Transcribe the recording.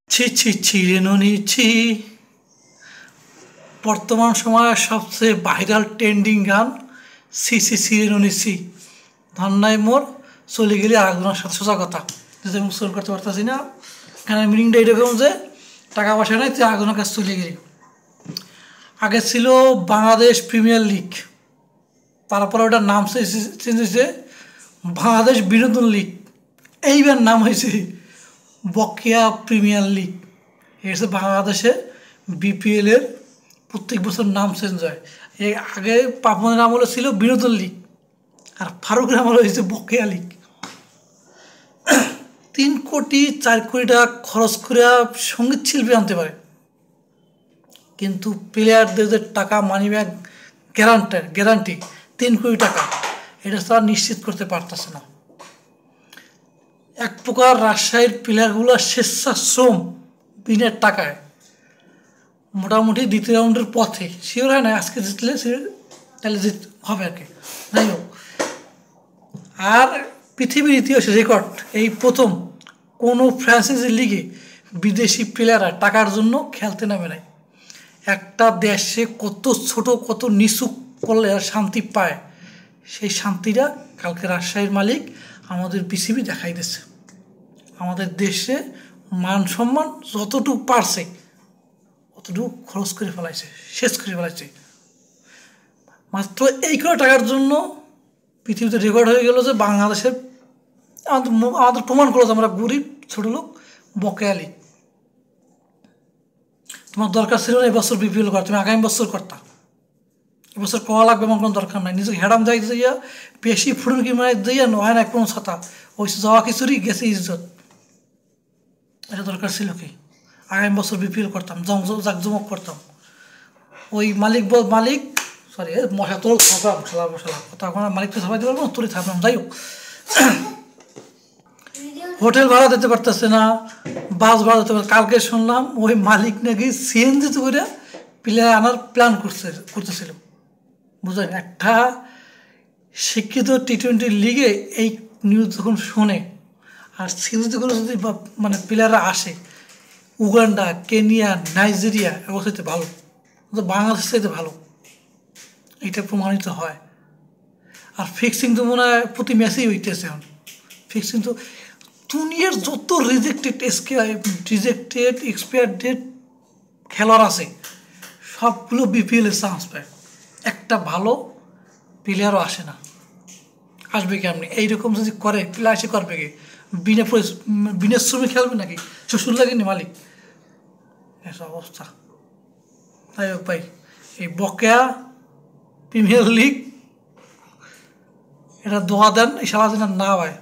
ছি ছি ছি রেনুনি ছি। বর্তমান সময়ের সবচেয়ে ভাইরাল ট্রেন্ডিং গান সি সি সি রেনুনি সি। ধন্যায় মোর চলে গেলে আরেকজনের সাথে সোজা কথা, যদি আমি উচ্চারণ করতে পারতেছি না। গানের মিনিংটা এরকম যে টাকা পয়সা নেই, তুই আরেকজনের কাছে চলে গেলি। আগে ছিল বাংলাদেশ প্রিমিয়ার লিগ, তারপরে ওটার নাম চেঞ্জ হয়েছে বাংলাদেশ বিনোদন লিগ। এইবার নাম হয়েছে বকেয়া প্রিমিয়ার লিগ। এটা হচ্ছে বাংলাদেশে বিপিএলের প্রত্যেক বছর নাম চেঞ্জ হয়। এর আগে পাপনের আমলে ছিল বিনোদন লিগ, আর ফারুকের আমলে হয়েছে বকেয়া লিগ। 3 কোটি 4 কোটি টাকা খরচ করে সঙ্গীত শিল্পী আনতে পারে, কিন্তু প্লেয়ারদের যে টাকা মানি ব্যাগ গ্যারান্টি 3 কোটি টাকা, এটা তারা নিশ্চিত করতে পারতেছে না। এক প্রকার রাজশাহীর প্লেয়ারগুলো স্বেচ্ছাশ্রম বিনা টাকায় মোটামুটি দ্বিতীয় রাউন্ডের পথে, শিওর হয় না আজকে জিতলে তাহলে হবে আর কি। যাই হোক, আর পৃথিবীর ইতিহাসে রেকর্ড এই প্রথম কোনো ফ্র্যাঞ্চাইজি লিগে বিদেশি প্লেয়াররা টাকার জন্য খেলতে নামে নাই। একটা দেশে কত ছোট কত নিচু করলে শান্তি পায়, সেই শান্তিটা কালকে রাজশাহীর মালিক আমাদের বিসিবি দেখাই দিচ্ছে। আমাদের দেশে মান সম্মান যতটুকু পারছে অতটুকু খরচ করে ফেলাইছে, শেষ করে ফেলাইছে। মাত্র এই করে টাকার জন্য পৃথিবীতে রেকর্ড হয়ে গেল যে বাংলাদেশের আমাদের প্রমাণ করলো যে আমরা গরিব ছোট লোক বকেয়া লিগ। তোমার দরকার ছিল না এবছর বিপিএল করা, তুমি আগামী বছর করতা। এবছর কওয়া লাগবে আমার কোনো দরকার নাই। নিজেকে হেডাম যাই যাইয়া বেশি ফুটুকি মানে যাইয়া নয় না কোনো ছাতা ওই যাওয়া কিছুরই গেছে ইজ্জত। এটা দরকার ছিল কি? আগামী বছর বিপিএল করতাম, জাকজমক করতাম। ওই মালিক সরি মশা তোর থাকলাম খেলা মশলা কথা এখন মালিক তো সবাই দিতে পারবো না, তোরই থাকলাম। যাই হোক, হোটেল ভাড়া দিতে পারতেছে না, বাস ভাড়া দিতে পারছে। কালকে শুনলাম ওই মালিক নাকি সিএনজি করে প্লেয়ার আনার প্ল্যান করতেছিল। বুঝলেন, একটা শিক্ষিত টি-20 লিগে এই নিউজ যখন শোনে, আর সিএনজি করে যদি মানে প্লেয়াররা আসে, উগান্ডা, কেনিয়া, নাইজেরিয়া এগুলো চাইতে ভালো, বাংলাদেশ চাইতে ভালো, এটা প্রমাণিত হয়। আর ফিক্সিং তো মনে হয় প্রতি ম্যাচেই হইতেছে। এখন ফিক্সিং তো দুনিয়ার যত রিজেক্টেড এক্সপায়ার ডেট খেলোয়াড় আছে সবগুলো বিপিএলে চান্স পায়, একটা ভালো প্লেয়ারও আসে না। আসবে কি আপনি এইরকম যদি করে প্লেয়ার এসে করবে কি? বিনা শ্রমে খেলবে নাকি? শ্বশুর লাগেনি মালিক? এসব অবস্থা। তাই হোক ভাই, এই বকেয়া প্রিমিয়ার লিগ এটা দোয়া দেন এই সারা দিন না হয়।